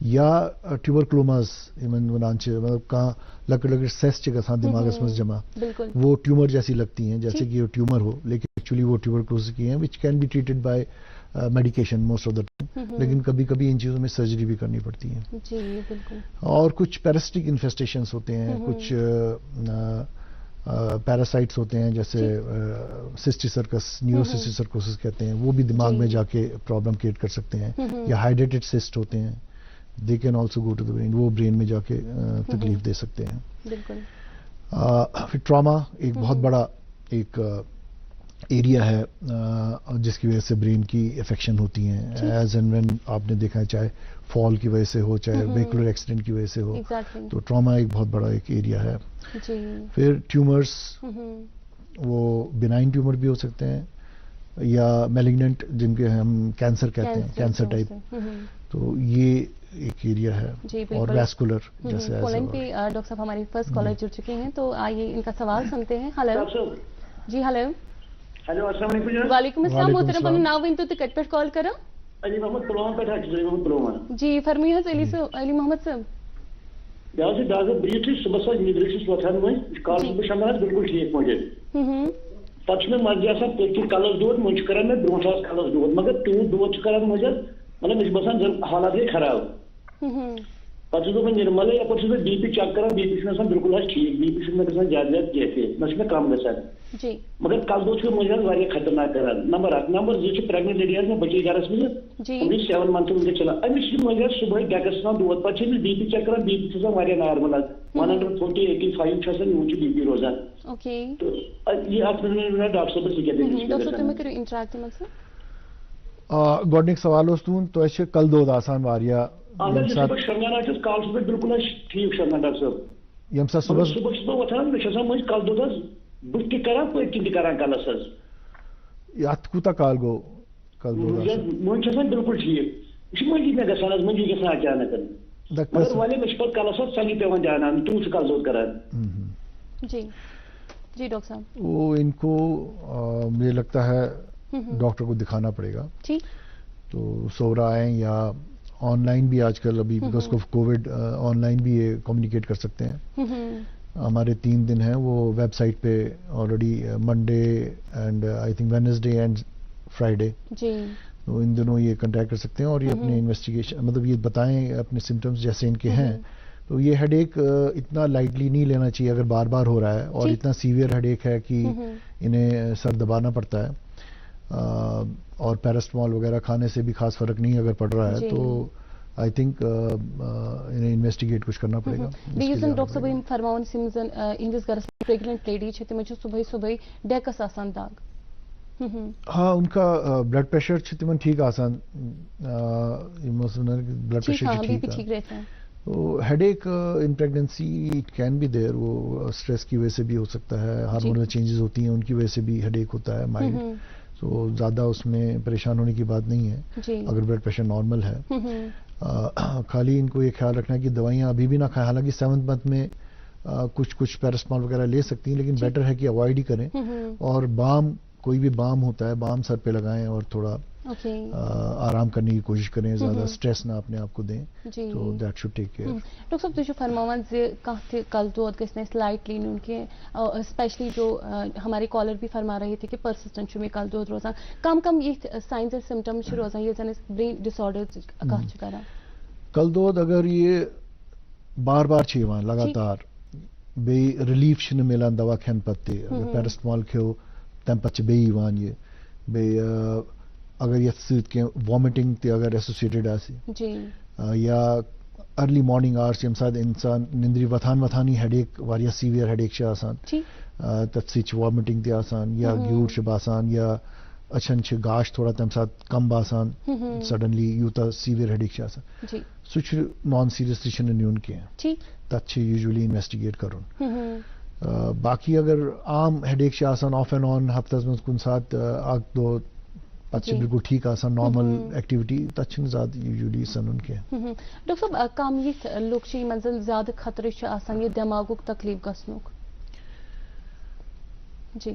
یا ٹیوبرکلوماز یمن ونان چھ مطلب کہاں لکڑ لکڑ سیس چھ گژھان دماغس مز جمع وہ ٹیومر جیسی لگتی ہیں جیسے کہ یہ ٹیومر ہو لیکن ایکچولی وہ ٹیوبرکلوز کی ہیں which can be treated by medication most of the time لیکن کبھی کبھی ان چیزوں میں سرجری بھی کرنی پڑتی ہے. جی بالکل. اور کچھ پیراسٹک انفیسٹیشنس ہوتے ہیں کچھ پیراسائٹس ہوتے ہیں جیسے سسٹیسرکس نیوروسسٹیسرکوسس کہتے ہیں وہ بھی دماغ میں جا کے پرابلم کریٹ کر سکتے ہیں یا ہائیڈریٹڈ سسٹ ہوتے ہیں they can also go to the brain وہ برین میں جا کے تکلیف دے سکتے ہیں. بالکل. پھر ٹراما ایک بہت بڑا ایک ایریا ہے جس کی وجہ سے برین کی افیکشن ہوتی ہیں ایز اینڈ وین آپ نے دیکھا ہے چاہے فال کی وجہ سے ہو چاہے ویکولر ایکسیڈنٹ کی وجہ سے ہو تو ٹراما ایک بہت بڑا ایک ایریا ہے. پھر ٹیومرس وہ بینائن ٹیومر بھی ہو سکتے ہیں یا میلیگننٹ جن کے ہم کینسر کہتے ہیں کینسر ٹائپ تو یہ ایک ایریا ہے. اور ویسکولر جیسے ڈاکٹر صاحب ہماری فرسٹ کالر جڑ چکے ہیں تو آئیے ان کا سوال سنتے ہیں. ہلو جی. ہلو السلام علیکم. وعلیکم السلام محترم پن ناو ونتو تو کٹ پٹ کال کرو. علی محمد پلوامہ پہ علی محمد پلوامہ. جی فرمائیے علی محمد صاحب. ڈاکٹر بریت صبح ندرس وتھان وی کال شمار بالکل ٹھیک مجھے پہ مزے آسان پٔتۍ کلس دود مجھے کران میں برو کلس دود مگر تیوت دود کران مجھے مطلب مجھے باسان زن حالات گئی خراب پہ نرمل یپ بی پی چیک کران بی پی بالکل ٹھیک بی پی گھان زیادہ زیادہ کیفے نہ کم گھان مگر کل دود مجھے واقعہ خطرناک کران. نمبر 1 نمبر 2 پریگنٹ لیڈی میں بچے گھرس مجھے 7 منتھ ونکس چلان امس مجھے صبح ڈیکس دود پہ بی پی چیک کران بی پی نارمل 140 85 یوں بی پی روزان. تو یہ ڈاکٹر صاحب گۄڈنیُک سوال اوس تُہُنٛد تۄہہِ چھِ کل دود آسان واریاہ کال بالکل ٹھیک شرمان ڈاکٹر صٲب ییٚمہِ ساتہٕ صُبحس صبح صبح وۄتھان مےٚ چھِ آسان مٔنٛزۍ کل دود حظ بہٕ تہِ کران پٔتۍ کِنۍ تہِ کران کلس حظ. یتھ کوٗتاہ کال گوٚو کل دود مٔنٛزۍ چھِ آسان بالکل ٹھیک یہِ چھُ مٔنٛزی مےٚ گژھان حظ مٔنٛزی گژھان اچانک مگر والے مےٚ چھِ پتہٕ کلس حظ ژَلہِ پیوان دیٛاناوٕنۍ تیوٗت چھُ کل دود کران. جی جی ڈاکٹر صاحب وہ ان کو مجھے لگتا ہے ڈاکٹر کو دکھانا پڑے گا. تو سورا آئیں یا آن لائن بھی آج کل ابھی because of Covid on line بھی یہ کمیونیکیٹ کر سکتے ہیں. ہمارے 3 دن ہیں وہ ویب سائٹ پہ already Monday and I think Wednesday and Friday تو ان دنوں یہ کنٹیکٹ کر سکتے ہیں اور یہ اپنے انویسٹیگیشن مطلب یہ بتائیں اپنے سمٹمس جیسے ان کے ہیں. تو یہ ہیڈ ایک اتنا لائٹلی نہیں لینا چاہیے اگر بار بار ہو رہا ہے اور اتنا سیویئر ہیڈ ایک ہے کہ انہیں سر دبانا پڑتا ہے اور پیراسٹمال وغیرہ کھانے سے بھی خاص فرق نہیں اگر پڑ رہا ہے تو آئی تھنک انہیں انویسٹیگیٹ کچھ کرنا پڑے گا. ڈاکٹر صاحب فرماون ہندس گھرس پریگنٹ لیڈی تم صبح صبح ڈیکس آسان داغ. ہاں ان کا بلڈ پریشر تمن ٹھیک آسان بلڈ پریشر ٹھیک ہے. تو ہیڈ ایک in pregnancy it can be there وہ اسٹریس کی وجہ سے بھی ہو سکتا ہے ہارمونل چینجز ہوتی ہیں ان کی وجہ سے بھی ہیڈ ایک ہوتا ہے مائلڈ. تو زیادہ اس میں پریشان ہونے کی بات نہیں ہے اگر بلڈ پریشر نارمل ہے. خالی ان کو یہ خیال رکھنا ہے کہ دوائیاں ابھی بھی نہ کھائیں حالانکہ 7th منتھ میں کچھ پیراسٹمال وغیرہ لے سکتی ہیں لیکن بیٹر ہے کہ اوائڈ ہی کریں اور بام کوئی بھی بام ہوتا ہے بام سر پہ لگائیں اور تھوڑا آرام کرنے کی کوشش کریں زیادہ سٹریس نہ اپنے آپ کو دیں تو that should take care. Doctor صاحب تھی فرماوان کل دود گھس لائٹلی نیون کہ اسپیشلی جو ہمارے کالر بھی فرما رہے تھے کہ پرسسٹنٹ میں کل دود روزان کم کم یہ سائنز اینڈ سمٹمز روزان یہ زن برین ڈس آرڈر کران. کل دود اگر یہ بار بار لگاتار بیٚیہِ ریلیف چھُنہٕ مِلان دوا کھٮ۪نہٕ پتہٕ تہِ اگر پیراسٹمال کھیو تمہِ پتہٕ چھِ بیٚیہِ یِوان یہِ بیٚیہِ اگر یتھ سۭتۍ کینٛہہ وامٹنگ تہِ اگر ایسوسیٹڈ آسہِ یا ارلی مارننگ آورس ییٚمہِ ساتہٕ انسان نندرِ وتھان ہیڈ ایک واریاہ سیویئر ہیڈ ایک چھِ آسان تتھ سۭتۍ چھِ وامٹنگ تہِ آسان یا گیوٗر چھُ باسان یا أچھن چھِ گاش تھوڑا تمہِ ساتہٕ کم باسان سڈنلی یوٗتاہ سیویئر ہیڈ ایک چھِ آسان سُہ چھُ نان سیریسلی چھُنہٕ نیُن کینٛہہ تتھ چھِ یوٗجولی انویسٹِگیٹ کرُن. باقی اگر عام ہیڈ ایک چھِ آسان آف اینڈ آن ہفتس منٛز کُنہِ ساتہٕ اکھ دۄہ پتہٕ چھِ بالکل ٹھیک آسان نارمل ایکٹیویٹی تتھ چھُنہٕ زیادٕ یوٗجولی سنُن کینٛہہ. ڈاکٹر صاحب کم یِتھ لُکھ چھِ یِمن زن زیادٕ خطرٕ چھُ آسان یہِ دٮ۪ماغُک تکلیف گژھنُک. جی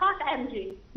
100 mg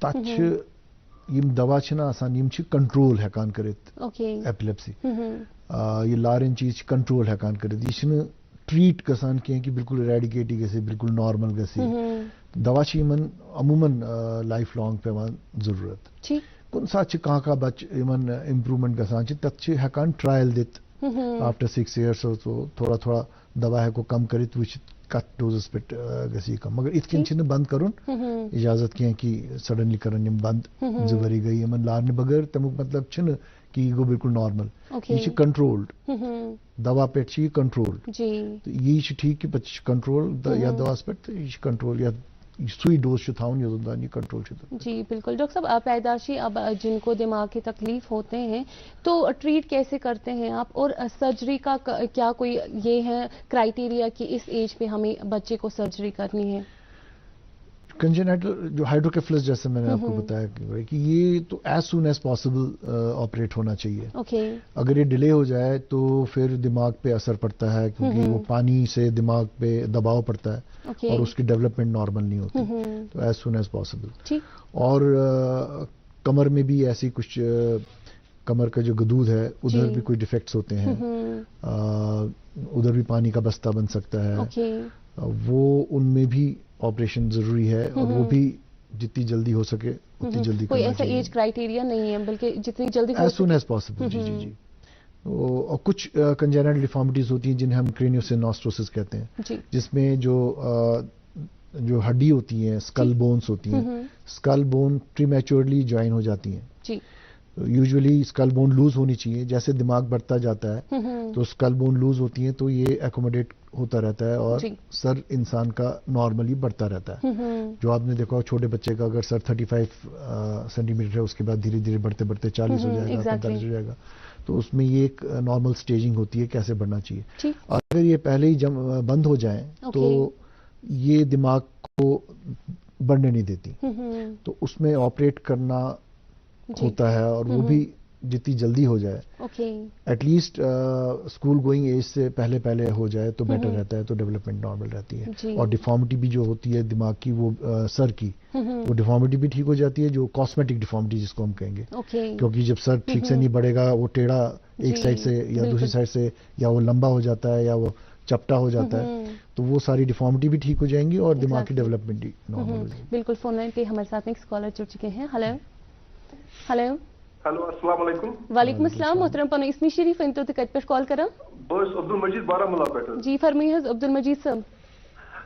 تَتھ چھِ یِم دوا چھِنہ آسان یِم چھِ کنٹرول ہٮ۪کان کٔرِتھ ایپلیپسی. یہِ لارٮ۪ن چیٖز چھِ کنٹرول ہٮ۪کان کٔرِتھ. یہِ چھِنہٕ ٹریٖٹ گژھان کینٛہہ کہِ بِلکُل ایریڈِکیٹٕے گژھِ بِلکُل نارمل گژھِ. دوا چھِ یِمن عموٗمن لایف لانگ پیٚوان ضروٗرت. کُنہِ ساتہٕ چھِ کانٛہہ بچہِ یِمن امپروٗمینٹ گژھان چھِ تتھ چھِ ہٮ۪کان ٹرایل دِتھ آفٹر 6 years تھوڑا تھوڑا دوا ہٮ۪کو کم کٔرِتھ وٕچھِتھ کتھ ڈوزس پٮ۪ٹھ گژھِ یہِ کم. مگر یِتھ کٔنۍ چھِنہٕ بنٛد کرُن اِجازت کینٛہہ کہِ سڈنلی کرن یِم بنٛد 2 ؤری گٔے یِمن لارنہٕ بغٲر. تمیُک مطلب چھُنہٕ کہِ یہِ گوٚو بِلکُل نارمل. یہِ چھِ کنٹرولڈ دوا پٮ۪ٹھ چھِ یہِ کنٹرول. تہٕ یی چھُ ٹھیٖک کہِ پتہٕ چھِ کنٹرول یتھ دواہس پٮ۪ٹھ تہٕ یہِ چھُ کنٹرول یتھ سُے ڈوز چھُ تھاوُن یوٚتن تام یہِ کنٹرول چھُ. جی بالکل. ڈاکٹر صاحب پیدائشی اب جن کو دماغ کی تکلیف ہوتے ہیں تو ٹریٹ کیسے کرتے ہیں آپ, اور سرجری کا کیا کوئی یہ ہے کرائٹیریا کہ اس ایج پہ ہمیں بچے کو سرجری کرنی ہے؟ کنجنیٹل جو ہائیڈروکیفلس جیسے میں نے آپ کو بتایا کہ یہ تو as soon as possible operate ہونا چاہیے. اگر یہ ڈیلے ہو جائے تو پھر دماغ پہ اثر پڑتا ہے کیونکہ وہ پانی سے دماغ پہ دباؤ پڑتا ہے اور اس کی ڈیولپمنٹ نارمل نہیں ہوتی. تو ایز سون ایز پاسبل. اور کمر میں بھی ایسی کچھ کمر کا جو گدود ہے ادھر بھی کوئی ڈیفیکٹس ہوتے ہیں, ادھر بھی پانی کا بستہ بن سکتا ہے. وہ ان میں بھی آپریشن ضروری ہے اور وہ بھی جتنی جلدی ہو سکے اتنی جلدی. کوئی ایسا ایج کرائٹیریا نہیں ہے بلکہ جتنی جلدی ایز سون ایز پاسبل. جی جی جی. اور کچھ کنجنیٹل ڈیفارمیٹیز ہوتی ہیں جنہیں ہم کرینیوسینوسٹروسس کہتے ہیں, جس میں جو ہڈی ہوتی ہیں اسکل بونس ہوتی ہیں, اسکل بون پریمیچورلی جوائن ہو جاتی ہیں. یوزلی اسکل بون لوز ہونی چاہیے. جیسے دماغ بڑھتا جاتا ہے تو اسکل بون لوز ہوتی ہیں تو یہ ایکوموڈیٹ ہوتا رہتا ہے اور سر انسان کا نارملی بڑھتا رہتا ہے. جو آپ نے دیکھا چھوٹے بچے کا اگر سر 35 سینٹی میٹر ہے اس کے بعد دھیرے دھیرے بڑھتے بڑھتے 40 ہو جائے گا, 45 ہو جائے گا. تو اس میں یہ ایک نارمل سٹیجنگ ہوتی ہے کیسے بڑھنا چاہیے. اور اگر یہ پہلے ہی بند ہو جائیں تو یہ دماغ کو بڑھنے نہیں دیتی. تو اس میں آپریٹ کرنا ہوتا ہے اور وہ بھی جتنی جلدی ہو جائے at least school going age سے پہلے ہو جائے تو بیٹر رہتا ہے. تو ڈیولپمنٹ نارمل رہتی ہے اور ڈیفارمیٹی بھی جو ہوتی ہے دماغ کی وہ سر کی وہ ڈیفارمیٹی بھی ٹھیک ہو جاتی ہے, جو کاسمیٹک ڈیفارمیٹی جس کو ہم کہیں گے. کیونکہ جب سر ٹھیک سے نہیں بڑھے گا وہ ٹیڑھا ایک سائڈ سے یا دوسری سائڈ سے یا وہ لمبا ہو جاتا ہے یا وہ چپٹا ہو جاتا ہے تو وہ ساری ڈیفارمیٹی بھی ٹھیک ہو جائیں گی اور دماغ کی ڈیولپمنٹ بھی نارمل ہو جائے گی. بالکل. فون لائن پہ ہمارے ساتھ ایک کالر جڑ چکے ہیں. Hello hello. ہلو السلام علیکم. وعلیکم السلام. محترم پنو اسمی شریف ؤنتو تُہۍ کتہِ پٮ۪ٹھ کال کران؟ بہٕ عبدالمجید بارہمولہ پٮ۪ٹھ. جی فرمٲیِو حظ عبدالمجید صٲب.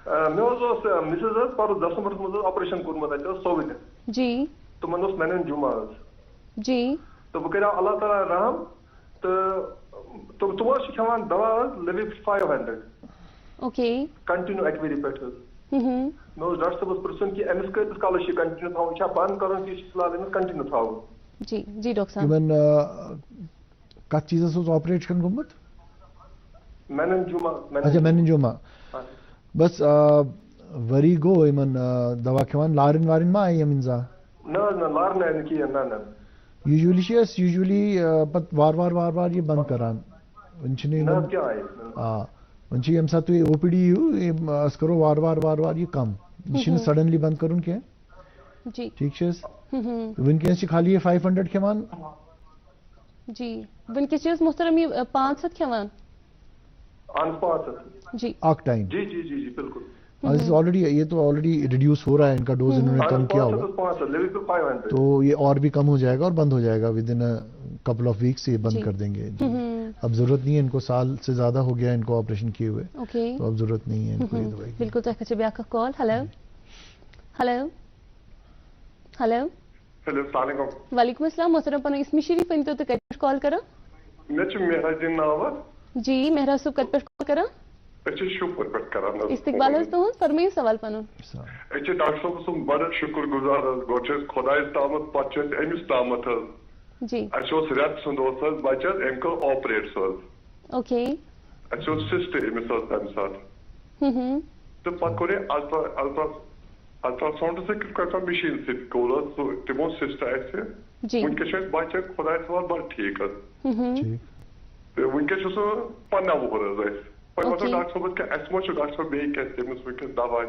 مےٚ اوس مِسِز حظ پَرُس دسمبرس منٛز حظ آپریشن کوٚرمُت اَتہِ حظ سووِتھ. جی. تِمن اوس مینن جمعہ حظ. جی. تہٕ بہٕ کریو اللہ تعالیٰ رحم تہٕ تِمو حظ چھِ کھٮ۪وان دوا حظ لِوِک 500 کنٹِنیو اَکہِ ؤری پٮ۪ٹھ حظ. مےٚ اوس ڈاکٹر صٲبس پرژھُن کہِ أمِس کۭتِس کالس چھِ کنٹِنیو تھاوُن, یہِ چھا بنٛد کرُن کہِ یہِ چھُ فِلحال أمِس کنٹِنیو تھاوُن. جی جی ڈاکٹر صاحب. یِمن کتھ چیٖزس اوس آپریشن گوٚمُت؟ اچھا میننجوما. بس ؤری گوٚو یِمن دوا کھٮ۪وان. لارٮ۪ن وارٮ۪ن ما آیہِ یِمن زانٛہہ؟ نہ حظ نہ لارنہٕ آیہِ نہٕ کِہیٖنۍ. نہ نہ. یوٗجؤلی چھِ أسۍ پتہٕ وارٕ یہِ بنٛد کران. وۄنۍ چھِنہٕ یِمن وۄنۍ چھِ ییٚمہِ ساتہٕ تُہۍ او پی ڈی یِیِو أسۍ کرو وارٕ یہِ کم. یہِ چھِنہٕ سڈنلی بنٛد کرُن کینٛہہ. ٹھیٖک چھِ حظ. وٕنکیٚنس چھِ خالی یہِ 500 کھٮ۪وان. جی وٕنکیٚس چھِ حظ محترم یہِ 500 کھٮ۪وان. جی اک ٹائم. جی جی جی جی بالکل. یہ تو آلریڈی ریڈیوس ہو رہا ہے, ان کا ڈوز انہوں نے کم کیا ہوگا تو یہ اور بھی کم ہو جائے گا اور بند ہو جائے گا with in couple of weeks. یہ بند کر دیں گے. اب ضرورت نہیں ہے, ان کو سال سے زیادہ ہو گیا ان کو آپریشن کیے ہوئے, تو اب ضرورت نہیں ہے ان کو یہ دوائی. بالکل. تۄہہِ کھٔژوٕ بیٛاکھ اکھ کال. Hello hello hello. ہیلو السلام علیکم. وعلیکم السلام. محترم پنُن اسمی شریف ؤنتو تُہۍ کتہِ پٮ۪ٹھ کال کران؟ مےٚ چھُ مہراج الدیٖن ناو حظ. جی مہراج صٲب کتہِ پٮ۪ٹھ کال کران؟ أسۍ چھِ شوپور پٮ۪ٹھ کران حظ. استقبال حظ تُہُنٛد. فرمٲیِو سوال پنُن. أسۍ چھِ ڈاکٹر صٲب سُنٛد بڑٕ شُکر گُزار حظ. گۄڈٕ چھِ أسۍ خۄدایس تامَتھ پتہٕ چھِ أسۍ أمِس تامَتھ حظ. جی. اَسہِ اوس رٮ۪تہٕ سُنٛد اوس حظ بچہِ حظ, أمۍ کوٚر آپریٹ سُہ حظ. اَسہِ اوس سِسٹ أمِس حظ تَمہِ ساتہٕ. تہٕ پتہٕ کوٚر یہِ الٹراساوُنٛڈ سۭتۍ کٔر مِشیٖن سۭتۍ کوٚر حظ سُہ تِمو سِسٹ اَسہِ. وٕنکیٚس چھُ اَسہِ بچہِ خۄدایس حوالہٕ بڑٕ ٹھیٖک حظ. تہٕ وٕنکیٚس چھُ سُہ 15 وُہُر حظ اَسہِ. وۄنۍ وَنو ڈاکٹر صٲبس کہِ اَسہِ ما چھُ ڈاکٹر صٲب بیٚیہِ کیٚنٛہہ تٔمِس وٕنکیٚس دوا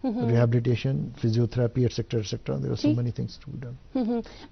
rehabilitation physiotherapy etc there are so many things to be done.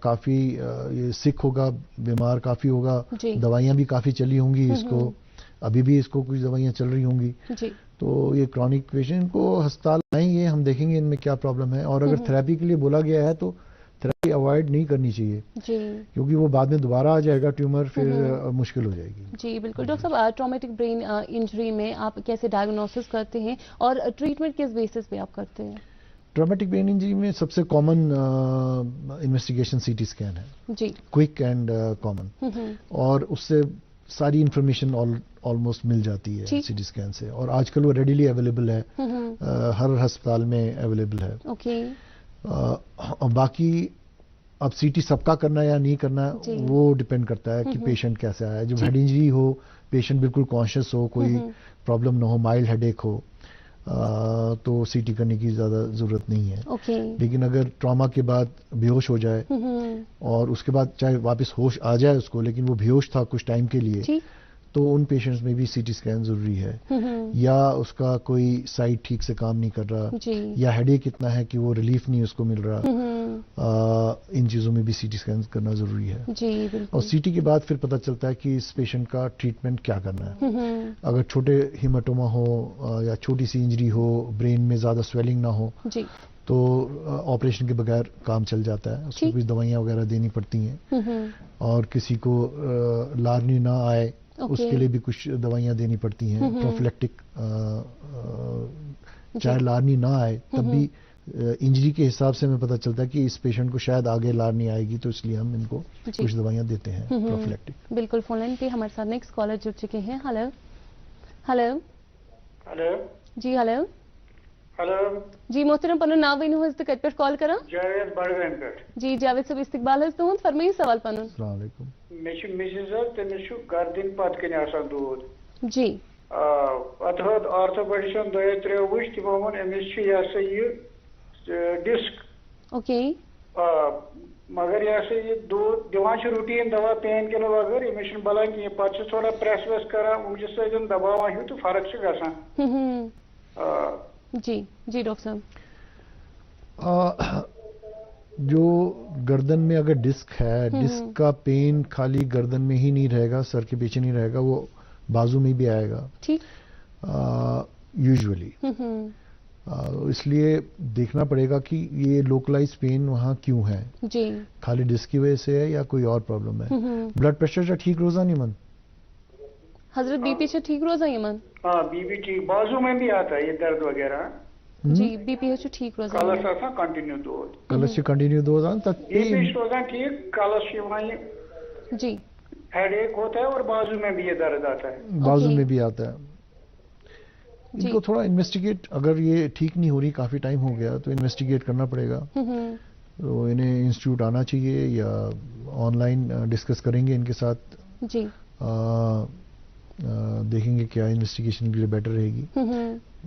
کافی یہ سکھ ہوگا, بیمار کافی ہوگا, جی. دوائیاں بھی کافی چلی ہوں گی اس کو, ابھی بھی اس کو کچھ دوائیاں چل رہی ہوں گی. جی. تو یہ کرونک پیشنٹ کو ہسپتال آئیں گے, ہم دیکھیں گے ان میں کیا پرابلم ہے, اور اگر تھراپی کے لیے بولا گیا ہے تو تھراپی اوائڈ نہیں کرنی چاہیے, جی, کیونکہ وہ بعد میں دوبارہ آ جائے گا ٹیومر, پھر مشکل ہو جائے گی. جی بالکل. ڈاکٹر صاحب, ٹرامیٹک برین انجری میں آپ کیسے ڈائگنوسس کرتے ہیں اور ٹریٹمنٹ کس بیسس پہ آپ کرتے ہیں؟ ٹرامیٹک برین انجری میں سب سے کامن انویسٹیگیشن سی ٹی اسکین ہے, جی, کوئک اینڈ کامن, اور اس سے ساری انفارمیشن آلموسٹ مل جاتی ہے سی ٹی اسکین سے, اور آج کل وہ ریڈیلی اویلیبل ہے, ہر ہسپتال میں اویلیبل ہے. اوکے. باقی اب سی ٹی سب کا کرنا یا نہیں کرنا وہ ڈپینڈ کرتا ہے کہ پیشنٹ کیسے آیا ہے. جب ہیڈ انجری ہو, پیشنٹ بالکل کانشیس ہو, کوئی پرابلم نہ ہو, مائلڈ ہیڈ ایک ہو, تو سی ٹی کرنے کی زیادہ ضرورت نہیں ہے. لیکن اگر ٹراما کے بعد بے ہوش ہو جائے اور اس کے بعد چاہے واپس ہوش آ جائے اس کو, لیکن وہ بے ہوش تھا کچھ ٹائم کے لیے, تو ان پیشنٹس میں بھی سی ٹی اسکین ضروری ہے. یا اس کا کوئی سائٹ ٹھیک سے کام نہیں کر رہا, یا ہیڈ ایک اتنا ہے کہ وہ ریلیف نہیں اس کو مل رہا, ان چیزوں میں بھی سی ٹی اسکین کرنا ضروری ہے. اور سی ٹی کے بعد پھر پتہ چلتا ہے کہ اس پیشنٹ کا ٹریٹمنٹ کیا کرنا ہے. اگر چھوٹے ہیماٹوما ہو یا چھوٹی سی انجری ہو, برین میں زیادہ سویلنگ نہ ہو, تو آپریشن کے بغیر کام چل جاتا ہے. اس کو کچھ دوائیاں وغیرہ دینی پڑتی ہیں, اور کسی کو لارنی نہ آئے اس کے لیے بھی کچھ دوائیاں دینی پڑتی ہیں پروفیلیکٹک. چاہے لارنی نہ آئے تب بھی انجری کے حساب سے ہمیں پتہ چلتا ہے کہ اس پیشنٹ کو شاید آگے لارنی آئے گی, تو اس لیے ہم ان کو کچھ دوائیاں دیتے ہیں پروفیلیکٹک. بالکل. فون لائن پہ ہمارے ساتھ نیکسٹ کالر جڑ چکے ہیں. Hello hello hello. جی ہلو. ہلو جی محترم, پنن ناو ونو حظ تو کت پہ کال کران؟ جاوید بڑگام پہ. جی جاوید صاحب, استقبال حظ تہد, فرمائیے سوال پنن. السلام علیکم. مے مسز تمس گردن پت کن آسان دود. جی. پتہ آرتھوپیڈشن دو ترو وچ تمو وون امس یہ سا یہ ڈسک. اوکے. مگر یہ سا یہ دود دان روٹین دوا پین کلر وغیرہ امس بلان کہیں پہ تھوڑا پریس ویس کران امجھ سن دباوان ہوں تو فرق گژھان. جی جی ڈاکٹر صاحب, جو گردن میں اگر ڈسک ہے, ڈسک کا پین خالی گردن میں ہی نہیں رہے گا, سر کے پیچھے نہیں رہے گا, وہ بازو میں بھی آئے گا یوزولی. اس لیے دیکھنا پڑے گا کہ یہ لوکلائز پین وہاں کیوں ہے, خالی ڈسک کی وجہ سے ہے یا کوئی اور پرابلم ہے. بلڈ پریشر ٹھیک روزہ نہیں من حضرت, بی پی سے ٹھیک روزہ یہ من؟ ہاں بی پی ٹھیک, بازو میں بھی آتا ہے یہ درد وغیرہ. جی بی پی سے ٹھیک روزہ, کلس آسان کنٹینیو دود. کلس سے کنٹینیو دود آن تک بی پی روزان ٹھیک, کلس جی ہیڈ ایک ہوتا ہے اور بازو میں بھی یہ درد آتا ہے. بازو میں بھی آتا ہے. ان کو تھوڑا انویسٹیگیٹ, اگر یہ ٹھیک نہیں ہو رہی, کافی ٹائم ہو گیا, تو انویسٹیگیٹ کرنا پڑے گا. تو انہیں انسٹیٹیوٹ آنا چاہیے یا آن لائن ڈسکس کریں گے ان کے ساتھ. جی. دیکھیں گے کیا انویسٹیگیشن کے لیے بیٹر رہے گی.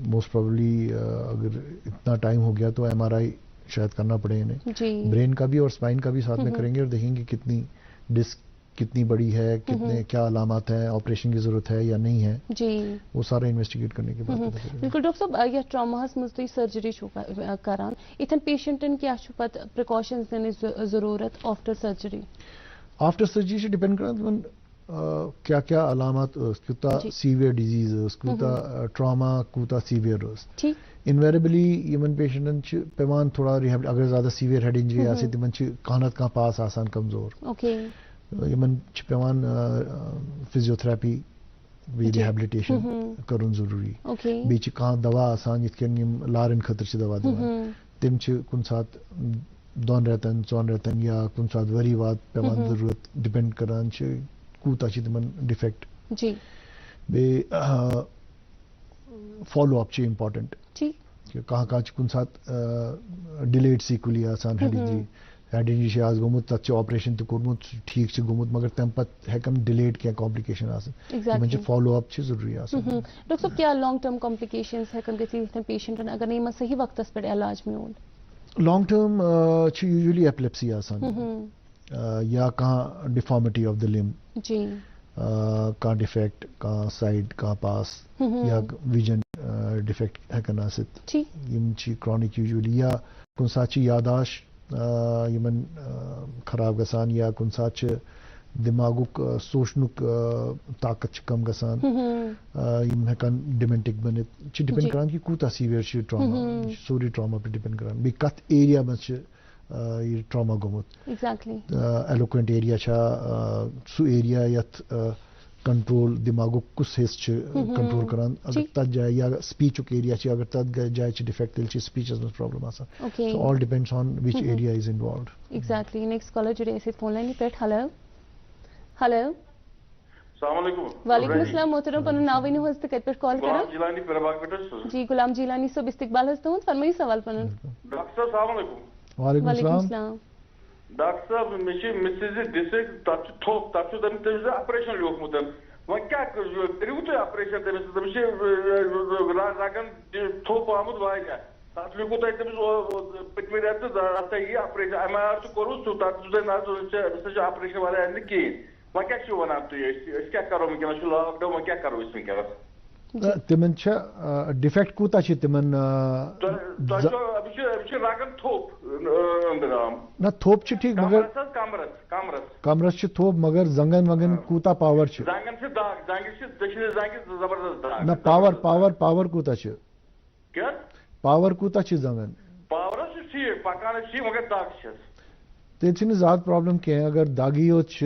موسٹ پروبلی اگر اتنا ٹائم ہو گیا تو ایم آر آئی شاید کرنا پڑے انہیں, برین کا بھی اور اسپائن کا بھی ساتھ میں کریں گے, اور دیکھیں گے کتنی ڈسک کتنی بڑی ہے, کتنے کیا علامات ہیں, آپریشن کی ضرورت ہے یا نہیں ہے. جی. وہ سارا انویسٹیگیٹ کرنے کے بعد. بالکل ڈاکٹر صاحب, یہ ٹراماہس مز تھی سرجری کران, اتن پیشنٹن کیا پتہ پریکاشنز ننچ ضرورت آفٹر سرجری؟ آفٹر سرجری سے ڈپینڈ کران کیا کیا علامات, کوتا سیویئر ڈیزیز, کوتا ٹراما, کوتا سیویئر. انویریبلی یمن پیشنٹن پیوان تھوڑا ریہیبل, اگر زیادہ سیویئر ہیڈ انجری آسی تمن کانت کا پاس آسان کمزور. یمن پیوان فزیو تھراپی بھی ریہیبلٹیشن کرن ضروری. بیچ کان دوا آسان یت کن لارن خطر دوا دِوان, تم کن سات 2 رٮ۪تن 4 رٮ۪تن یا کن سات ؤری واد پیوان ضرورت, ڈپینڈ کران کوتا تمن ڈیفیکٹ. جی. بیٚیہِ فالو اپ امپارٹنٹ, کانٛہہ کن سات ڈِلیڈ سیکولی آسان ہیڈ انجری. ہیڈ انجری آز گوٚمُت, تتھ آپریشن تہِ کوٚرمُت, ٹھیک گوٚمُت, مگر تمہِ پتہٕ ہیٚکن ڈِلیڈ کینٛہہ کامپلِکیشن آسان. تِمن فالو اپ ضروری آسان. ڈاکٹر صاحب, کیا لانگ ٹرم کمپلکیشنز ہیٚکن گٔژھِتھ پیشنٹن اگر نہٕ یِمن صحیح وقتس پٮ۪ٹھ علاج میول؟ لانگ ٹرم یوٗجولی ایپلیپسی آسان, یا کانٛہہ ڈِفارمٹی آف دا لم, کانٛہہ ڈِفیکٹ, کانٛہہ سایڈ, کانٛہہ پاس, یا ویجن ڈِفیکٹ ہیٚکن آسِتھ. یِم چھِ کرونِک یوٗجولی, یا کُنہِ ساتہٕ چھِ یاداشت یمن خراب گژھان یا کُنہِ ساتہٕ چھِ دٮ۪ماغُک سونٛچنُک طاقت چھِ کم گژھان یِم ہٮ۪کان ڈِمینٹِک بٔنِتھ چھِ ڈِپینڈ کران کہِ کوٗتاہ سیٖویر چھُ ٹراما یہِ چھُ سورُے ٹراما پٮ۪ٹھ ڈِپینڈ کران بیٚیہِ کتھ ایریا منٛز چھِ یہ ٹراما گوٚمُت ایلوکوینٹ ایریا چھا سُہ ایریا یتھ کنٹرول دٮ۪ماغُک کُس حصہٕ چھُ کنٹرول کران اگر تتھ جایہِ یا سپیٖچُک ایریا چھِ اگر تتھ جایہِ چھِ ڈِفیکٹ تیٚلہِ چھِ سپیٖچس منٛز پرابلم آسان so all depends on which area is involved. Exactly. Next caller جڑے اسی فون لائن پٮ۪ٹھ. Hello hello. السلام علیکم. وعلیکم السلام محترم. پنُن ناو ؤنِو حظ تہٕ کتہِ پٮ۪ٹھ کال کران. غلام جیلانی پیرباغ پٮ۪ٹھ حظ. جی غلام جیلانی صٲب استقبال حظ تُہُنٛد فرمٲیِو سوال پنُن. ڈاکٹر صٲب السلام علیکم. وعلیکم السلام. ڈاکٹر صٲب مےٚ چھِ مِسِزِ ڈِسِک تَتھ چھُ تھوٚپ تَتھ چھُ تٔمِس آپریشن لیوٗکھمُت وۄنۍ کیٛاہ کٔرِو تُہۍ آپریشن تٔمِس تٔمِس چھِ رگن تھوٚپ آمُت واریاہ تَتھ لیوٗکھوُ تۄہہِ تٔمِس پٔتمہِ رٮ۪تہٕ تۄہہِ یی آپریشن ایم آی آر چھُ کوٚرمُت سُہ تَتھ چھُ تۄہہِ نہ أمِس ہسا چھُ آپریشن واریاہ نہٕ کِہیٖنۍ وۄنۍ کیٛاہ چھِو وَنان تُہۍ أسۍ کیٛاہ کَرو وٕنکٮ۪نس چھُ لاک ڈاوُن وۄنۍ کیٛاہ کَرو أسۍ وٕنکٮ۪نس. تِمن چھا ڈِفیکٹ کوٗتاہ چھِ تِمن. تۄہہِ چھُ رگن تھوٚپ أنٛدرٕ آمُت. نہ تھوٚپ چھُ ٹھیٖک مگر کمرس چھُ تھوٚپ مگر زنٛگن ونٛگن کوٗتاہ پاور چھُ. زنٛگن چھِ دگ زنٛگہِ چھِ دٔچھنہِ زنٛگہِ زبردست دگ. نہ پاور کوٗتاہ چھُ. کیٛاہ پاور کوٗتاہ چھُ زنٛگن. پاورس چھُ ٹھیٖک پکان حظ ٹھیٖک مگر دگ چھَس. تیٚلہِ چھِنہٕ زیادٕ پرابلم کینٛہہ اگر دگٕے یوت چھِ.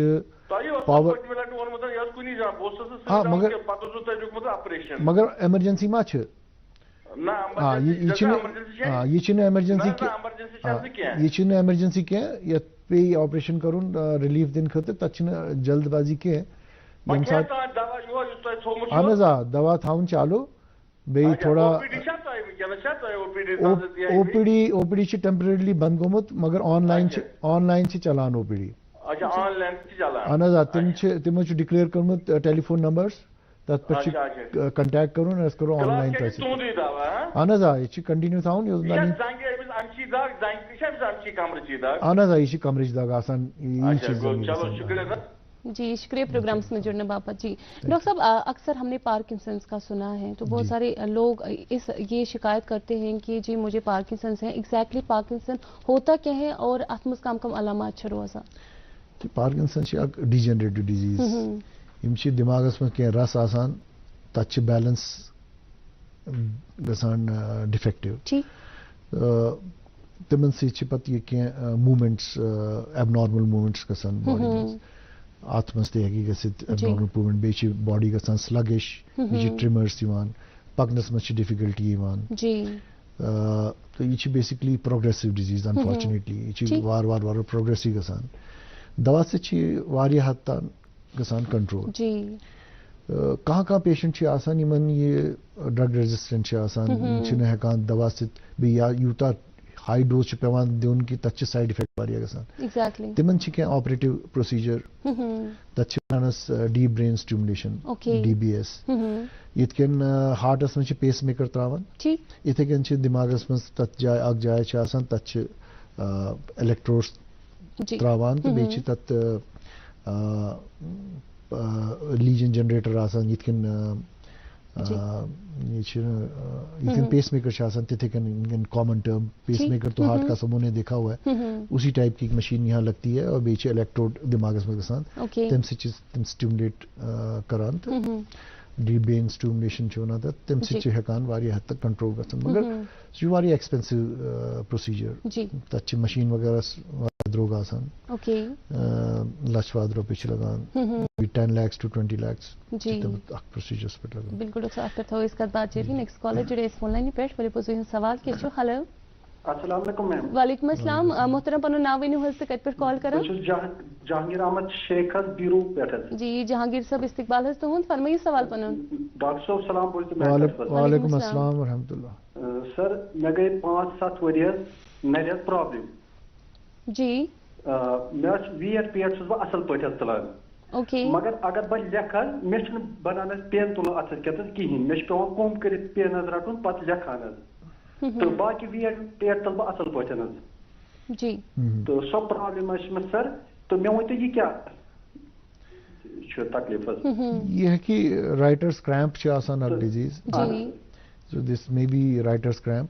مگر ایمرجنسی ما چھِ. یہ چھِنہٕ ایمرجنسی کینٛہہ یتھ پیٚیہِ آپریشن کرُن ریلیٖف دِنہٕ خٲطرٕ تتھ چھِنہٕ جلد بازی کینٛہہ ییٚمہِ ساتہٕ اہن حظ آ دوا تھاوُن چالوٗ بیٚیہِ تھوڑا او پی ڈی چھِ ٹیمپرریلی بنٛد گوٚمُت مگر آن لاین چھِ چلان او پی ڈی. اہن حظ آ تِمو چھُ ڈِکلیئر کوٚرمُت ٹیلیفون نمبرس تتھ پٮ۪ٹھ چھُ کنٹیکٹ کرُن أسۍ کرو آن لاین تۄہہِ سۭتۍ. اہن حظ آ یہِ چھُ کنٹِنیو تھاوُن اہن حظ آ یہِ چھِ کمرٕچ دگ آسان. جی شکریہ پروگرامس میں جڑنے باپت. جی ڈاکٹر صاحب اکثر ہم نے پارکنسنس کا سنا ہے تو بہت سارے لوگ یہ شکایت کرتے ہیں کہ جی مجھے پارکنسنس ہے. ایگزیکٹلی پارکنسن ہوتا کیا ہے اور اتھ منٛز کم کم علامات چھِ روزان. پارکنسن چھِ اکھ ڈیجنریٹِو ڈِزیٖز یِم چھِ دٮ۪ماغس منٛز کینٛہہ رس آسان تتھ چھِ بیلنس گژھان ڈِفیکٹِو تِمن سۭتۍ چھِ پتہٕ یہِ کینٛہہ موٗمینٹس ایبنارمل موٗمینٹس گژھان باڈی منٛز. اتھ منٛز تہِ ہیٚکہِ گٔژھِتھ ایبنارمل موٗمینٹ بیٚیہِ چھِ باڈی گژھان سلگش بیٚیہِ چھِ ٹرٛمٲرٕس یِوان پکنس منٛز چھِ ڈِفِکلٹی یِوان. تہٕ یہِ چھِ بیسِکلی پروگریسِو ڈِزیٖز انفارچُنیٹلی یہِ چھِ وارٕ وارٕ پروگریسٕے گژھان. دوا سۭتۍ چھِ یہِ واریاہ حد تام گژھان کنٹرول. کانٛہہ پیشنٹ چھِ آسان یِمن یہِ ڈرگ ریزسٹنٹ چھِ آسان یِم چھِنہٕ ہٮ۪کان دوا سۭتۍ بیٚیہِ یا یوٗتاہ ہاے ڈوز چھُ پیوان دیُن کہِ تتھ چھِ سایڈ افیکٹ واریاہ گژھان. تِمن چھِ کینٛہہ آپریٹِو پروسیٖجر تتھ چھِ ونان أسۍ deep brain stimulation D B S. یِتھ کٔنۍ ہارٹس منٛز چھِ پیس میکر تراوان یِتھے کٔنۍ چھِ دٮ۪ماغس منٛز تتھ جایہِ اکھ جاے چھِ آسان تتھ چھِ الیکٹروڈس تراوان تہٕ بیٚیہِ چھِ تتھ لیجن جنریٹر آسان یِتھ کٔنۍ یہ یِتھ کٔنۍ پیس میکر چھِ آسان تِتھے کٔنۍ کامن ٹرم پیس میکر تو ہارٹ کا سب نے دیکھا ہوا ہے اسی ٹائپ کی ایک مشین یہاں لگتی ہے اور بیٚیہِ چھِ الیکٹروڈ دٮ۪ماغس منٛز گژھان تمہِ سۭتۍ چھِ تِم سٹیمولیٹ کران تہٕ ڈیٖپ برین سٹیمولیشن چھِ ونان تتھ تمہِ سۭتۍ چھِ ہٮ۪کان واریاہ حد تک کنٹرول گژھان مگر سُہ چھُ واریاہ ایکسپینسو پروسیٖجر تتھ چھِ مشیٖن وغیرہ واریاہ درٛوگ آسان لچھ واد رۄپیہِ چھِ لگان 10 lakhs to 20 lakhs اکھ پروسیٖجرس پٮ۪ٹھ لگان. بالکل ڈاکٹر صاحب پٮ۪ٹھ تھاوو أسۍ کتھ باتھ جٲری. نیکسٹ کالر جُڑے أسۍ فون لاینہِ پٮ۪ٹھ ؤلِو پوٚزُو یِہُنٛد سوال کیٛاہ چھُ. ہیلو السلام علیکم میم. وعلیکم السلام محترم پنُن ناو ؤنِو حظ تہٕ کتہِ پٮ۪ٹھ کال کران. بہٕ چھُس جہانگیر احمد شیخ حظ بیٖرو پٮ۪ٹھ حظ. جی جہانگیر صٲب استقبال حظ تُہُنٛد فرمٲیِو سوال پنُن. ڈاکٹر صٲب سلام بوٗزِو. وعلیکم السلام ورحمتہ اللہ. سر مےٚ گٔے 5-7 ؤری حظ نرِ حظ پرابلم. جی مےٚ حظ ویٹ پیٹ چھُس بہٕ اصل پٲٹھۍ حظ تُلان مگر اگر بہٕ لیکھٕ حظ مےٚ چھُنہٕ بنان حظ پین تُلُن اتھس کٮ۪تھ حظ کِہینۍ مےٚ چھُ پیوان کوٚم کٔرِتھ پین حظ رٹُن پتہٕ لیکھان حظ تہٕ باقٕے ویٹ پیٹ تُلہٕ بہٕ اصل پٲٹھۍ حظ. تہٕ سۄ پرابلم حظ چھِ مےٚ سر تہٕ مےٚ ؤنۍتو یہِ کیٛاہ چھُ تکلیٖف حظ. یہِ ہیٚکہِ رایٹرس کرٛیمپ چھِ آسان اکھ disease So this may be writer's cramp.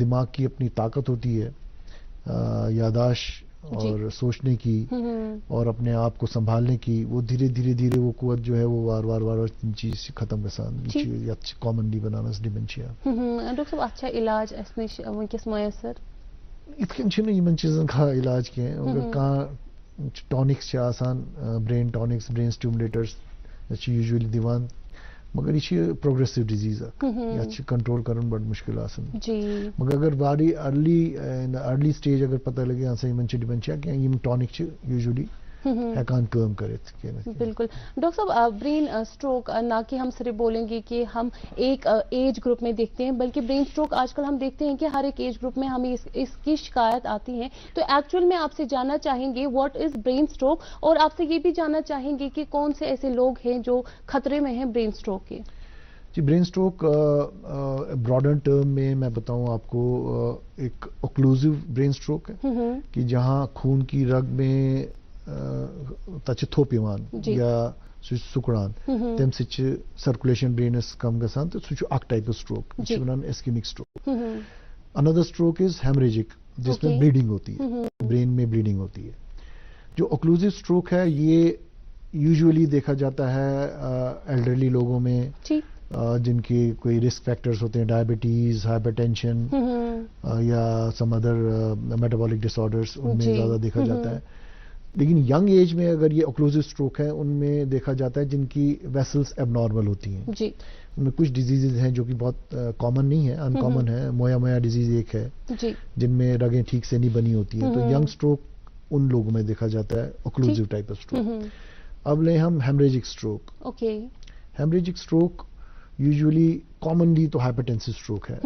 دماغ کی اپنی طاقت ہوتی ہے یاداشت اور سوچنے کی اور اپنے آپ کو سنبھالنے کی، وہ دھیرے دھیرے وہ قوت جو ہے وہ وار چیز ختم گژھان کامنلی بنانس ڈیمنشیا. ڈاکٹر صاحب اچھا علاج اس نش ونکس میسر؟ ات کن چھنہ یمن چیزن کا علاج کی اگر کان ٹانکس آسان برین ٹانکس برین سٹیمولیٹرس یوزولی دیوان مگر یہ پروگریسو ڈیزیز یت کنٹرول کرن بڑ مشکل آسان مگر اگر باری ارلی سٹیج اگر پتہ لگے ہاں یمن ڈیمنشیا کی یم ٹانک یوزولی ہیکان کام کرت. بالکل ڈاکٹر صاحب برین اسٹروک نہ کہ ہم صرف بولیں گے کہ ہم ایک ایج گروپ میں دیکھتے ہیں بلکہ برین اسٹروک آج کل ہم دیکھتے ہیں کہ ہر ایک ایج گروپ میں ہمیں اس کی شکایت آتی ہے. تو ایکچوئل میں آپ سے جاننا چاہیں گے واٹ از برین اسٹروک، اور آپ سے یہ بھی جاننا چاہیں گے کہ کون سے ایسے لوگ ہیں جو خطرے میں ہیں برین اسٹروک کے. جی برین اسٹروک براڈر ٹرم میں بتاؤں آپ کو ایک اوکلوزو برین اسٹروک ہے کہ جہاں خون کی رگ میں تچ تھوپ یا سکڑان تم سرکولیشن برینس کم گژھان تو سہ اک ٹائپ اسٹروک ونان اسکیمک اسٹروک. اندر اسٹروک از ہیمریجک جس میں بلیڈنگ ہوتی ہے، برین میں بلیڈنگ ہوتی ہے. جو اوکلوزو اسٹروک ہے یہ یوزولی دیکھا جاتا ہے ایلڈرلی لوگوں میں جن کی کوئی رسک فیکٹرز ہوتے ہیں، ڈائبٹیز، ہائپر ٹینشن یا سم ادر میٹابولک ڈس آرڈرس، ان میں زیادہ دیکھا جاتا ہے. لیکن ینگ ایج میں اگر یہ اوکلوزو اسٹروک ہے ان میں دیکھا جاتا ہے جن کی ویسلز اب نارمل ہوتی ہیں. ان میں کچھ ڈیزیزز ہیں جو کہ بہت کامن نہیں ہے، ان کامن ہے. مویا ڈیزیز ایک ہے جن میں رگیں ٹھیک سے نہیں بنی ہوتی ہیں. تو ینگ اسٹروک ان لوگوں میں دیکھا جاتا ہے اوکلوزو ٹائپ اسٹروک. اب لیں ہم ہیمریجک اسٹروک. ہیمریجک اسٹروک یوزولی کامنلی تو ہائپرٹینسو اسٹروک ہے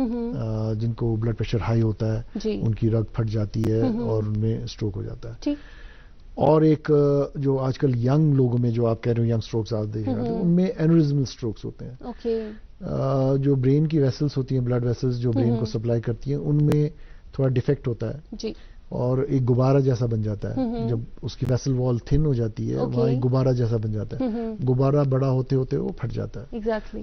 جن کو بلڈ پریشر ہائی ہوتا ہے، ان کی رگ پھٹ جاتی ہے اور ان میں اسٹروک ہو جاتا ہے. اور ایک جو آج کل ینگ لوگوں میں جو آپ کہہ رہے ہو ینگ اسٹروکس آپ دیکھ رہے ہیں ان میں اینوریزمل اسٹروکس ہوتے ہیں. جو برین کی ویسلز ہوتی ہیں، بلڈ ویسلز جو برین کو سپلائی کرتی ہیں، ان میں تھوڑا ڈیفیکٹ ہوتا ہے اور ایک غبارہ جیسا بن جاتا ہے. جب اس کی ویسل وال تھن ہو جاتی ہے وہاں ایک غبارہ جیسا بن جاتا ہے. غبارہ بڑا ہوتے ہوتے وہ پھٹ جاتا ہے.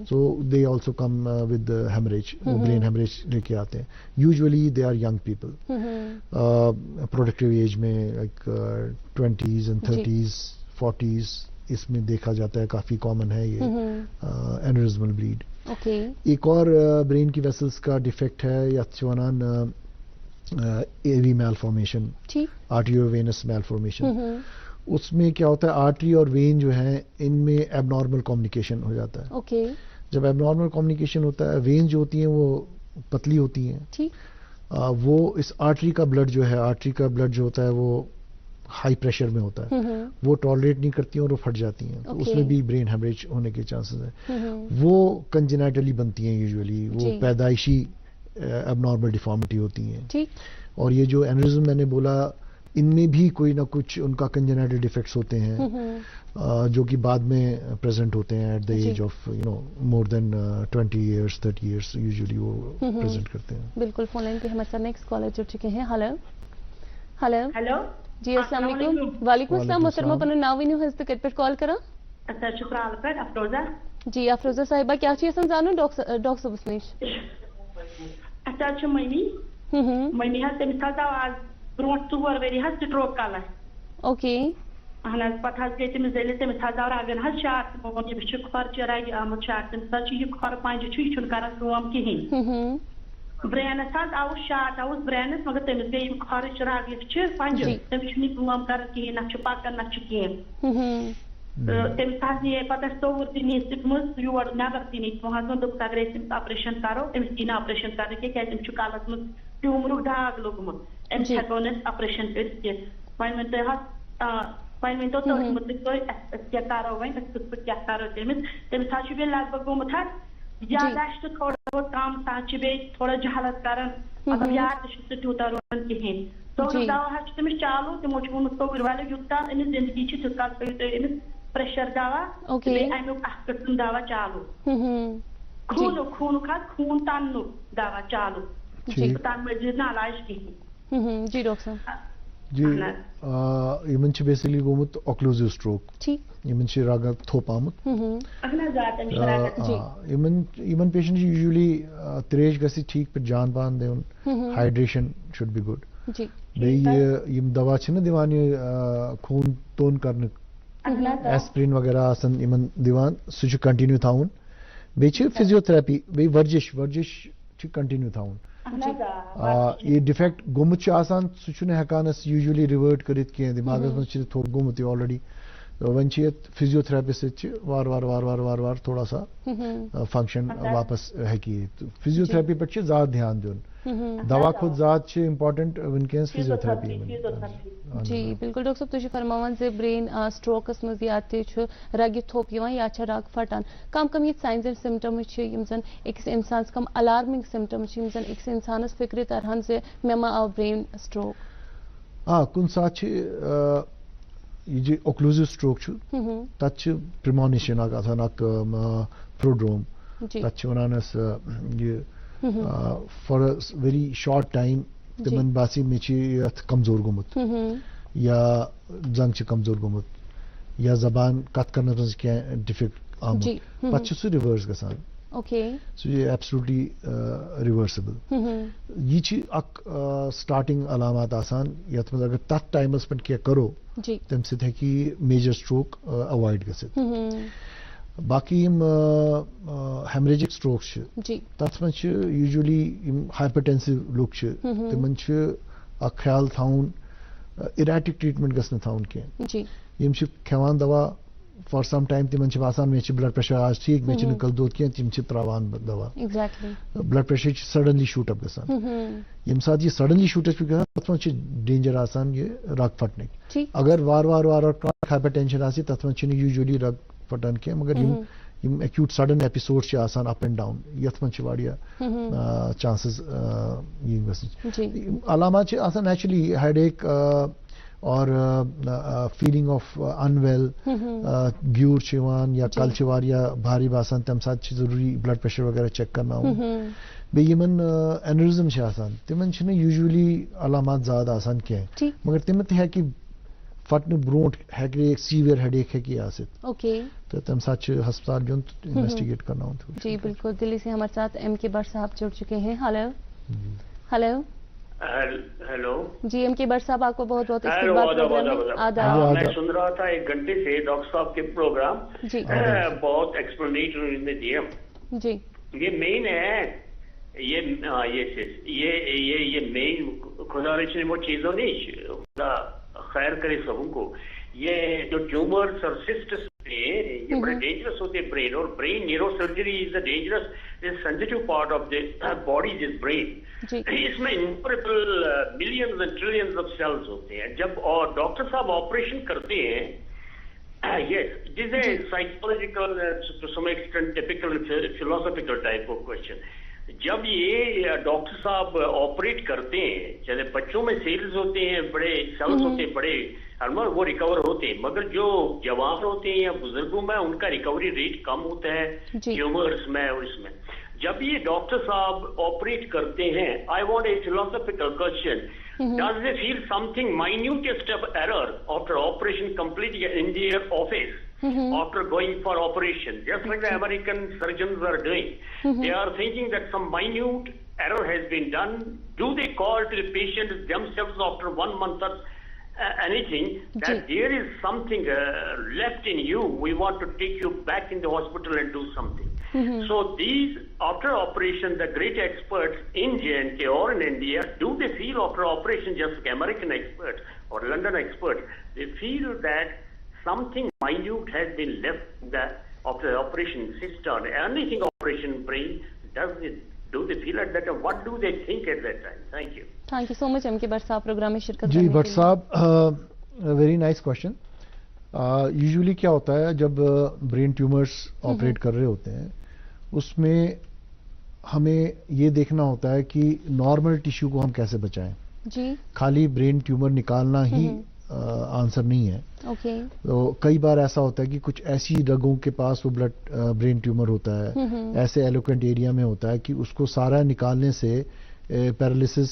So they also come with haemorrhage, وہ برین ہیمریج لے کے آتے ہیں. Usually they are young people productive age میں like 20s and 30s 40s اس میں دیکھا جاتا ہے. کافی کامن ہے یہ اینوریزمل بلیڈ. ایک اور برین کی ویسلز کا ڈیفیکٹ ہے یا ونان اے وی میل فارمیشن، آرٹریو وینس میل فارمیشن. اس میں کیا ہوتا ہے آرٹری اور وین جو ہیں ان میں ایب نارمل کمیونیکیشن ہو جاتا ہے. جب ایب نارمل کمیونیکیشن ہوتا ہے، وین جو ہوتی ہیں وہ پتلی ہوتی ہیں، وہ اس آرٹری کا بلڈ جو ہوتا ہے وہ ہائی پریشر میں ہوتا ہے، وہ ٹالریٹ نہیں کرتی ہیں اور وہ پھٹ جاتی ہیں. تو اس میں بھی برین ہیمریج ہونے کے چانسز ہیں. وہ کنجنائٹلی بنتی ہیں یوزولی، وہ پیدائشی اب نارمل ڈیفارمیٹی ہوتی ہیں. اور یہ جو اینوریزم میں نے بولا ان میں بھی کوئی نہ کچھ ان کا کنجنائٹل ڈیفیکٹس ہوتے ہیں جو کہ بعد میں پریزنٹ ہوتے ہیں at the age of more than 20 years 30 years usually وہ پریزنٹ کرتے ہیں. بالکل. فون لائن پہ ہمارے ساتھ نیکسٹ کالر جڑ چکے ہیں. ہلو جی السلام علیکم. وعلیکم السلام. محترمہ پنن ناو ونیو ہز تو کت پہ کال کران؟ شکرال پہ افروزہ. جی افروزہ صاحبہ کیا چیزن زانو ڈاکٹر صبس نش؟ اچھا ممی حظ تمس حظ آو آز برو 4 ؤری حظ سٹروک کلر. اہن حظ پتہ حظ گئی تمس دٔلِل تمس حظ آو رگن حظ شاٹ مون یمس چھ کھۄرچہِ رگہِ آمُت شاٹ تمس حظ چھ یہ کھۄر پنجہِ چھُ یہ چھُنہٕ کران کٲم کہیٖنۍ. برینس حظ آوُس شاٹ آوُس برینس مگر تمس گئی یم کھۄرٕچ رگ یُس چھ پنجہِ تمس چھُنہٕ یہِ کٲم کران کہیٖنۍ، نہ چھُ پکان نہ چھُ کینٛہہ. تمس حظ نِیے پتہٕ اسہِ ژوٚوُر تہِ نی سِکمٕز یور نیبر تہِ نی تمو حظ ووٚن دوٚپُکھ اگر أسۍ تٔمِس آپریشن کرو أمِس یی نہٕ آپریشن کرنہٕ کینٛہہ کیازِ أمِس چھُ کلس منٛز ٹیوٗمرُک داگ لوٚگمُت، أمِس ہٮ۪کو نہٕ أسۍ آپریشن کٔرِتھ کینٛہہ. وۄنۍ ؤنۍ تو حظ وۄنۍ ؤنۍ تو تٔتھۍ مُتعلِق تُہۍ أسۍ کیٛاہ کرو وۄنۍ، أسۍ کِتھ پٲٹھۍ کیٛاہ کرو تٔمِس حظ چھُ بیٚیہِ لگ بگ گوٚمُت حظ یاداشت تھوڑا بہت کم، سُہ حظ چھُ بیٚیہِ تھوڑا جہالت کران، مطلب یاد تہِ چھُنہٕ سُہ تیوٗتاہ روزان کہیٖنۍ. ژوٚوُر دوا حظ چھُ تٔمِس چالوٗ، تِمو چھُ ووٚنمُت ژوٚوُرۍ والٮ۪و یوٗت کال أمِس زندگی چھِ تیوٗت کال تھٲیِو تُہۍ أمِس پریشر دوا بیٚیہِ امیُک اکھ قٕسٕم دوا چالوٗ، خوٗنُک حظ خوٗن تننُک دوا چالوٗ، تمہِ مٔزیٖد نہٕ علاج کہیٖنۍ. جی ڈاکٹر صاحب. جی یمن چھ بیسکلی گومت اوکلوزیو سٹروک یمن چھ رگت تھوپ آمت یمن پیشنٹ یوزلی تریش گژھِ ٹھیک پہ جان پان دین ہائیڈریشن شوڈ بی گڈ بیٚیہِ یم دوا چھِنہ دِوان یہِ خوٗن توٚن کرنہٕ ایسپرین وغیرہ آسان یمن دِوان سُہ چھُ کنٹِنیو تھاوُن بیٚیہِ چھِ فزیوتھراپی بیٚیہِ ورزش چھُ کنٹِنیو تھاوُن یہ ڈیفیکٹ گوٚمُت چھُ آسان سُہ چھُنہٕ ہٮ۪کان أسۍ یوٗجؤلی رِوٲرٹ کٔرِتھ کینٛہہ دٮ۪ماغس منٛز چھِ تھوٚپ گوٚمُت یہِ آلریڈی وۄنۍ چھِ یتھ فزیوتھراپی سۭتۍ چھِ وار تھوڑا سا فنکشن واپس ہیٚکہِ یِتھ فزیوتھراپی پٮ۪ٹھ چھِ زیادٕ دھیان دیُن دوا کھۄتہٕ زیادٕ چھِ امپاٹنٹ ونکیٚنس فزیوتھراپی. جی بالکل ڈاکٹر صٲب تُہۍ چھِو فرماوان زِ برین سٹروکس منٛز یا تہِ چھُ رگہِ تھوٚپ یِوان یا چھےٚ رگ پھٹان کم کم یِتھ ساینز اینڈ سمٹمز چھِ یِم زن أکِس اِنسانس کم الارمنگ سمٹمز چھِ یِم زن أکِس اِنسانس فکرِ ترہن زِ مےٚ ما آو برین سٹروک. کُنہِ ساتہٕ چھِ یہِ جہِ اوکلوٗزِو سٹروک چھُ تتھ چھِ پرمونیشن اکھ آسان اکھ پروڈروم تتھ چھِ ونان أسۍ یہِ فار ویری شارٹ ٹایم تِمن باسے مےٚ چھِ یتھ کمزور گوٚمُت یا زنگ چھِ کمزور گوٚمُت یا زبان کتھ کرنس منٛز کینٛہہ ڈِفیکٹ آمُت پتہٕ چھُ سُہ رِوٲرس گژھان سُہ چھُ ایبسلوٹلی رِوٲرسِبل. یہِ چھِ اکھ سٹارٹنگ علامات آسان یتھ منٛز اگر تتھ ٹایمس پٮ۪ٹھ کینٛہہ کرو تمہِ سۭتۍ ہیٚکہِ یہِ میجر سٹروک اوایڈ گٔژھِتھ. باقی یِم ہیمریجک سٹروکس چھِ تتھ منٛز چھِ یوٗجؤلی یِم ہایپرٹینسو لُکھ چھِ تِمن چھُ اکھ خیال تھاوُن اِریٹِک ٹریٖٹمنٹ گژھِ نہٕ تھاوُن کینٛہہ یِم چھِ کھٮ۪وان دوا فار سم ٹایم تِمن چھِ باسان مےٚ چھِ بلڈ پریشر آز ٹھیٖک مےٚ چھُنہٕ کٔلۍ دود کینٛہہ تِم چھِ تراوان دوا بلڈ پریشر چھُ سڈنلی شوٗٹ اپ گژھان ییٚمہِ ساتہٕ یہِ سڈنلی شوٗٹ اپ چھُ گژھان تتھ منٛز چھِ ڈینجر آسان یہِ رگ پھٹنٕکۍ اگر وارٕ ہایپر ٹینشن آسہِ تتھ منٛز چھِنہٕ یوٗجؤلی رگ پھٹان کینٛہہ مگر یِم ایکیوٗٹ سڈن ایپِسوڈ چھِ آسان اپ اینڈ ڈاوُن یتھ منٛز چھِ واریاہ چانسز یِم گژھنٕچ. علامات چھِ آسان نیچرلی ہیڈ ایک اور فیلنگ آف ان ویل گیوٗر چھُ یِوان یا کلہٕ چھِ واریاہ بھاری باسان تمہِ ساتہٕ چھِ ضروٗری بلڈ پریشر وغیرہ چیک کرناوُن. بیٚیہِ یِمن اینورزم چھِ آسان تِمن چھِنہٕ یوٗجؤلی علامات زیادٕ آسان کینٛہہ مگر تِمن تہِ ہیٚکہِ پھٹنہٕ برونٛٹھ ہیٚکہِ سیویر ہیڈ ایک ہیٚکہِ آسِتھ تہٕ تمہِ ساتہٕ چھُ ہسپتال جُن تہٕ انویسٹِگیٹ کرناوُن. جی بالکل دلی سے ہمارے ساتھ ایم کے بٹ صاحب جڑ چکے ہیں. ہلو ہیلو جی ایم کے بٹ صاحب آپ کو بہت بہت آداب. میں سن رہا تھا 1 گھنٹے سے ڈاکٹر صاحب کے پروگرام بہت ایکسپلینیٹر نے دیا. جی یہ مین ہے یہ مین خدا رچنے وہ چیزوں نہیں خدا خیر کرے سبوں کو. یہ جو ٹیومرس اور سسٹس یہ بڑے ڈینجرس ہوتے ہیں برین اور brain neuro surgery is a dangerous sensitive part of the body is brain. اس میں انفریبل millions and trillions of cells ہوتے ہیں. جب ڈاکٹر صاحب آپریشن کرتے ہیں yes this a psychological to some extent typical philosophical type of question. جب یہ ڈاکٹر صاحب آپریٹ کرتے ہیں چلے بچوں میں سیلز ہوتے ہیں بڑے سیلز ہوتے ہیں بڑے وہ ریکور ہوتے ہیں مگر جو جوان ہوتے ہیں یا بزرگوں میں ان کا ریکوری ریٹ کم ہوتا ہے ٹیومرس میں اور اس میں. جب یہ ڈاکٹر صاحب آپریٹ کرتے ہیں I want a philosophical question does they feel something minutest of error after operation complete in their office after going for operation, just like the American surgeons are doing. They are thinking that some minute error has been done. Do they call to the patient themselves after 1 month or anything that there is something left in you, we want to take you back in the hospital and do something. So these after operation the great experts in J&K or in India, do they feel after operation just like American experts or London experts, they feel that something minute has been left of the operation system, anything operation brain, do they feel at that time? What do they think at that time? Thank you so much MK Bhatt صاحب programme میں شرکت جی. But صاحب very nice question. Usually کیا ہوتا ہے جب brain tumours operate کر رہے ہوتے ہیں اس میں ہمیں یہ دیکھنا ہوتا ہے کہ نارمل ٹیشو کو ہم کیسے بچائیں. جی خالی برین ٹیومر نکالنا ہی آنسر نہیں ہے. تو کئی بار ایسا ہوتا ہے کہ کچھ ایسی رگوں کے پاس وہ برین ٹیومر ہوتا ہے ایسے ایلوکوینٹ ایریا میں ہوتا ہے کہ اس کو سارا نکالنے سے پیرالیسس